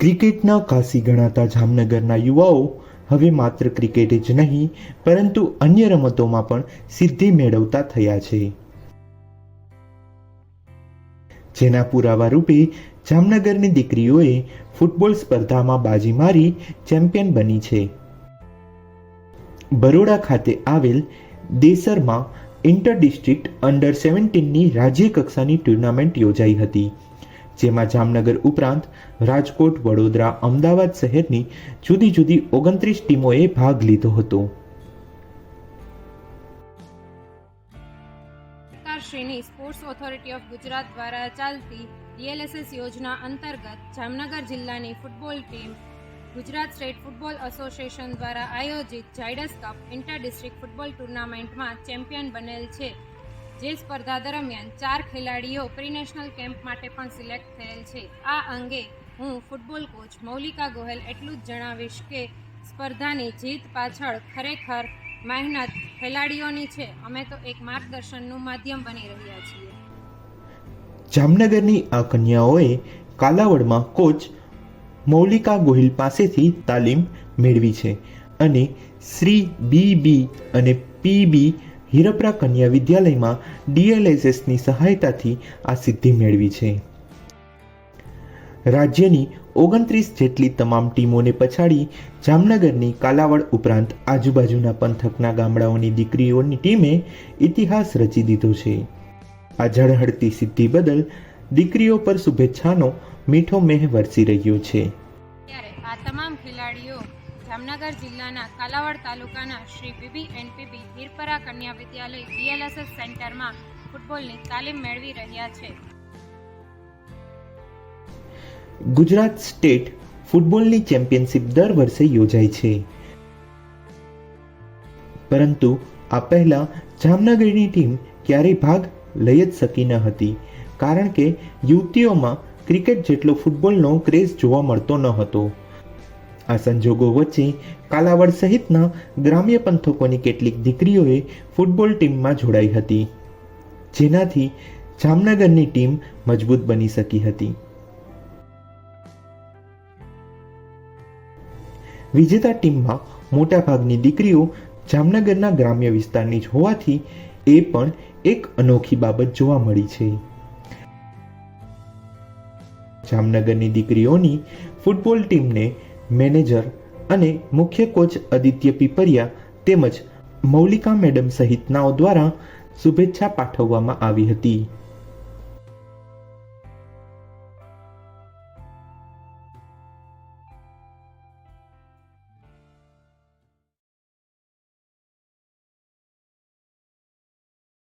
ક્રિકેટના કાશી ગણાતા જામનગરના યુવાઓ હવે માત્ર ક્રિકેટ જ નહીં પરંતુ અન્ય રમતોમાં પણ સિદ્ધિ મેળવતા થયા છે, જેના પુરાવા રૂપે જામનગરની દીકરીઓએ ફૂટબોલ સ્પર્ધામાં બાજી મારી ચેમ્પિયન બની છે. બરોડા ખાતે આવેલ દેસરમાં ઇન્ટર ડિસ્ટ્રિક્ટ અંડર 17ની રાજ્ય કક્ષાની ટુર્નામેન્ટ યોજાઈ હતી, જેમાં જામનગર ઉપરાંત રાજકોટ, વડોદરા, અમદાવાદ શહેરની જુદી જુદી 29 ટીમોએ ભાગ લીધો હતો. સરકારશ્રીની સ્પોર્ટ્સ ઓથોરિટી ઓફ ગુજરાત દ્વારા ચાલતી DLSS યોજના અંતર્ગત જામનગર જિલ્લાની football team Gujarat state football association દ્વારા આયોજિત Zydus cup inter district football ટુર્નામેન્ટમાં ચેમ્પિયન બનેલ છે. જે સ્પર્ધા દરમિયાન 4 ખેલાડીઓ પ્રી નેશનલ કેમ્પ માટે પણ સિલેક્ટ થયેલ છે. આ અંગે હું ફૂટબોલ કોચ મૌલિકા ગોહેલ એટલું જ જણાવીશ કે સ્પર્ધાની જીત પાછળ ખરેખર મહેનત ખેલાડીઓની છે. અમે તો એક માર્ગદર્શનનું માધ્યમ બની રહ્યા છીએ. જામનગરની આ કન્યાઓએ કાલાવડમાં કોચ મૌલિકા ગોહિલ પાસેથી તાલીમ મેળવી છે અને શ્રી BB અને PB હીરપરા કન્યા વિદ્યાલયમાં DLSSની સહાયતાથી આ સિદ્ધિ મેળવી છે. રાજ્યની 29 જેટલી તમામ ટીમોને પછાડી જામનગરની કાલાવડ ઉપરાંત આજુબાજુના પંથકના ગામડાઓની દીકરીઓની ટીમે ઇતિહાસ રચી દીધો છે. આ ઝળહળતી સિદ્ધિ બદલ દીકરીઓ પર શુભેચ્છાનો મીઠો મેહ વરસી રહ્યો છે. ત્યારે આ તમામ ખેલાડીઓ જામનગર જિલ્લાના કાલાવડ તાલુકાના Shri BB and PB Hirpara કન્યા વિદ્યાલય DLSS સેન્ટરમાં ફૂટબોલની તાલીમ મેળવી રહ્યા છે. ગુજરાત સ્ટેટ ફૂટબોલની ચેમ્પિયનશિપ દર વર્ષે યોજાય છે, પરંતુ આ પહેલા જામનગરની ટીમ ક્યારેય ભાગ લઈ જ શકી ન હતી, કારણ કે યુવતીઓમાં ક્રિકેટ જેટલો ફૂટબોલનો ક્રેઝ જોવા મળતો ન હતો. આ સંજોગો વચ્ચે કાલાવડ સહિતના ગ્રામ્ય પંથકોની કેટલીક દીકરીઓએ ફૂટબોલ ટીમમાં જોડાઈ હતી, જેનાથી જામનગરની ટીમ મજબૂત બની શકી હતી. વિજેતા ટીમમાં મોટાભાગની દીકરીઓ જામનગરના ગ્રામ્ય વિસ્તારની જ હોવાથી એ પણ એક અનોખી બાબત જોવા મળી છે. જામનગરની દીકરીઓની ફૂટબોલ ટીમને મેનેજર અને મુખ્ય કોચ આદિત્ય પીપરિયા તેમજ મૌલિકા મેડમ સહિતનાઓ દ્વારા શુભેચ્છા પાઠવવામાં આવી હતી.